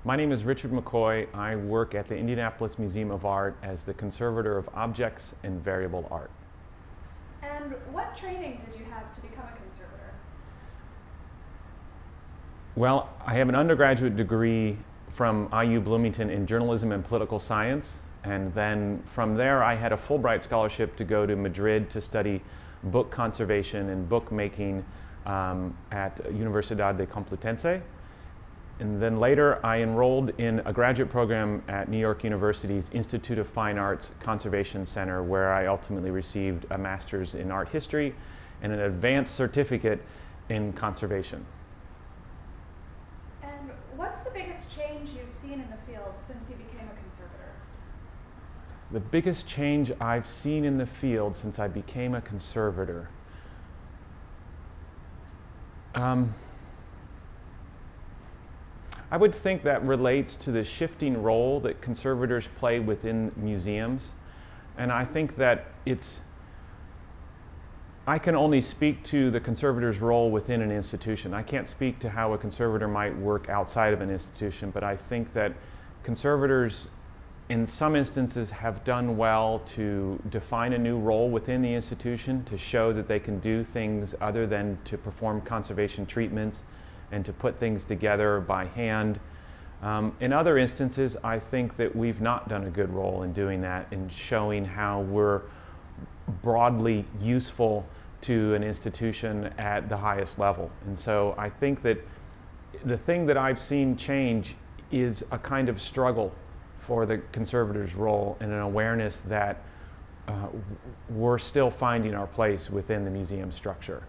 My name is Richard McCoy. I work at the Indianapolis Museum of Art as the conservator of objects and variable art. And what training did you have to become a conservator? Well, I have an undergraduate degree from IU Bloomington in journalism and political science, and then from there I had a Fulbright scholarship to go to Madrid to study book conservation and bookmaking at Universidad de Complutense. And then later I enrolled in a graduate program at New York University's Institute of Fine Arts Conservation Center, where I ultimately received a master's in art history and an advanced certificate in conservation. And what's the biggest change you've seen in the field since you became a conservator? The biggest change I've seen in the field since I became a conservator. I would think that relates to the shifting role that conservators play within museums. And I think that I can only speak to the conservator's role within an institution. I can't speak to how a conservator might work outside of an institution, but I think that conservators in some instances have done well to define a new role within the institution, to show that they can do things other than to perform conservation treatments and to put things together by hand. In other instances, I think that we've not done a good role in doing that, in showing how we're broadly useful to an institution at the highest level. And so I think that the thing that I've seen change is a kind of struggle for the conservator's role and an awareness that we're still finding our place within the museum structure.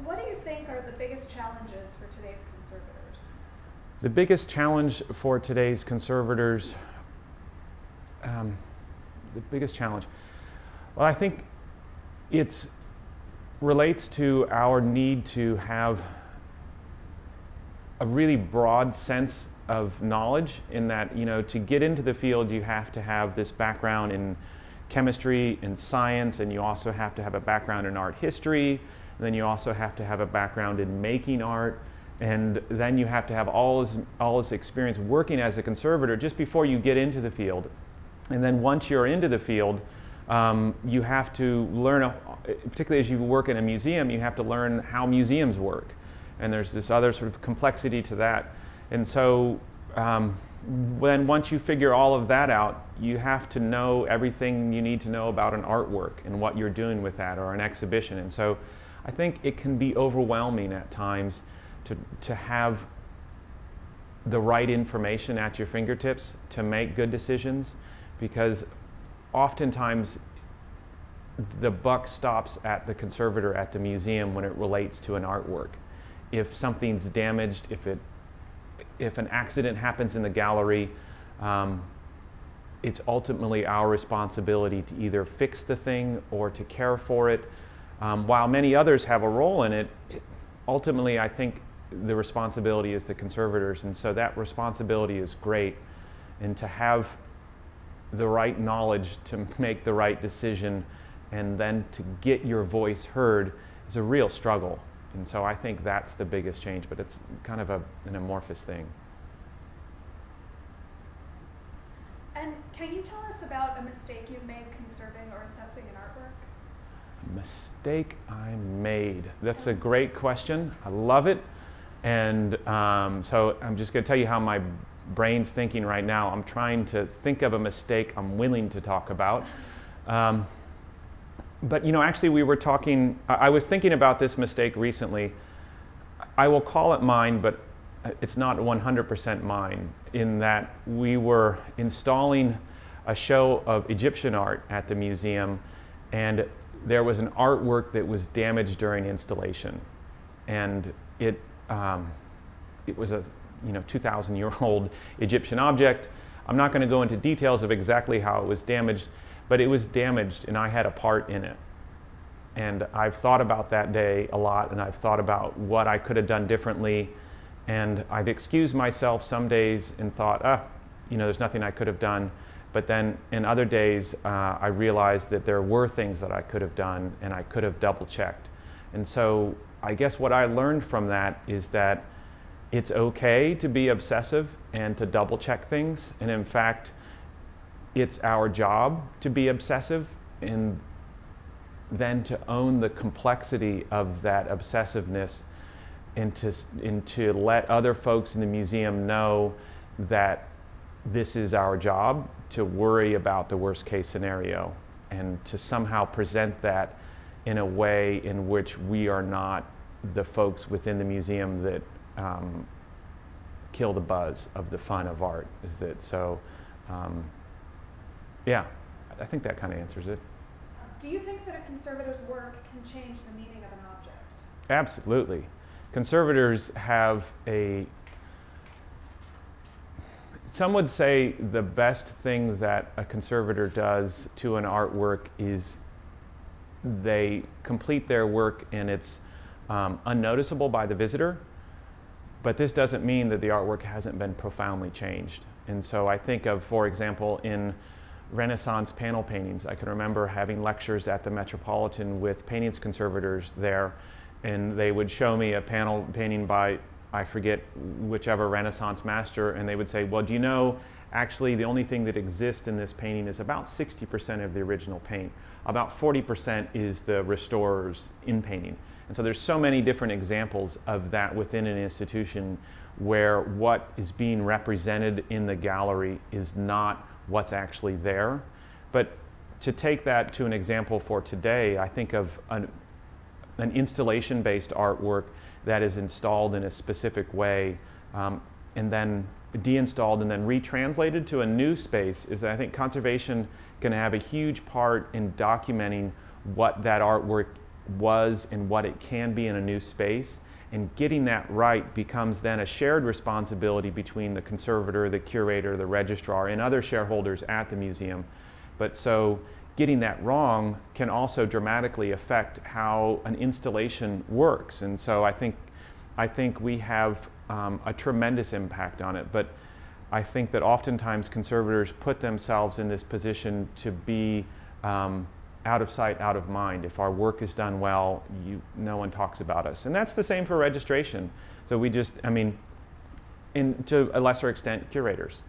What do you think are the biggest challenges for today's conservators? The biggest challenge for today's conservators, well, I think it relates to our need to have a really broad sense of knowledge, in that, to get into the field you have to have this background in chemistry and science, and you also have to have a background in art history. And then you also have to have a background in making art, and then you have to have all this experience working as a conservator just before you get into the field. And then once you're into the field, you have to learn, particularly as you work in a museum, you have to learn how museums work. And there's this other sort of complexity to that. And so then once you figure all of that out, you have to know everything you need to know about an artwork and what you're doing with that, or an exhibition. And so I think it can be overwhelming at times to have the right information at your fingertips to make good decisions, because oftentimes the buck stops at the conservator at the museum when it relates to an artwork. If something's damaged, if an accident happens in the gallery, it's ultimately our responsibility to either fix the thing or to care for it. While many others have a role in it, ultimately I think the responsibility is the conservators, and so that responsibility is great. And to have the right knowledge to make the right decision and then to get your voice heard is a real struggle. And so I think that's the biggest change, but it's kind of an amorphous thing. And can you tell us about a mistake you've made conserving or assessing an artwork? Mistake I made. That's a great question. I love it. And so I'm just going to tell you how my brain's thinking right now. I'm trying to think of a mistake I'm willing to talk about. But actually we were talking, I was thinking about this mistake recently. I will call it mine, but it's not 100% mine, in that we were installing a show of Egyptian art at the museum, and there was an artwork that was damaged during installation, and it was a 2,000-year-old Egyptian object. I'm not going to go into details of exactly how it was damaged, but it was damaged and I had a part in it. And I've thought about that day a lot, and I've thought about what I could have done differently, and I've excused myself some days and thought, there's nothing I could have done. But then in other days, I realized that there were things that I could have done, and I could have double checked. And so I guess what I learned from that is that it's okay to be obsessive and to double check things. And in fact, it's our job to be obsessive and then to own the complexity of that obsessiveness and to let other folks in the museum know that this is our job to worry about the worst case scenario and to somehow present that in a way in which we are not the folks within the museum that kill the buzz of the fun of art. Is that so? Yeah, I think that kind of answers it. Do you think that a conservator's work can change the meaning of an object? Absolutely. Conservators have some would say the best thing that a conservator does to an artwork is they complete their work and it's unnoticeable by the visitor, but this doesn't mean that the artwork hasn't been profoundly changed. And so I think of, for example, in Renaissance panel paintings, I can remember having lectures at the Metropolitan with paintings conservators there, and they would show me a panel painting by, I forget whichever Renaissance master, and they would say, well, do you know, actually the only thing that exists in this painting is about 60% of the original paint. About 40% is the restorer's in painting. And so there's so many different examples of that within an institution where what is being represented in the gallery is not what's actually there. But to take that to an example for today, I think of an installation-based artwork that is installed in a specific way and then deinstalled and then retranslated to a new space. Is that I think conservation can have a huge part in documenting what that artwork was and what it can be in a new space. And getting that right becomes then a shared responsibility between the conservator, the curator, the registrar, and other shareholders at the museum. But so getting that wrong can also dramatically affect how an installation works. And so I think we have a tremendous impact on it. But I think that oftentimes conservators put themselves in this position to be out of sight, out of mind. If our work is done well, no one talks about us. And that's the same for registration. So we just, I mean, to a lesser extent, curators.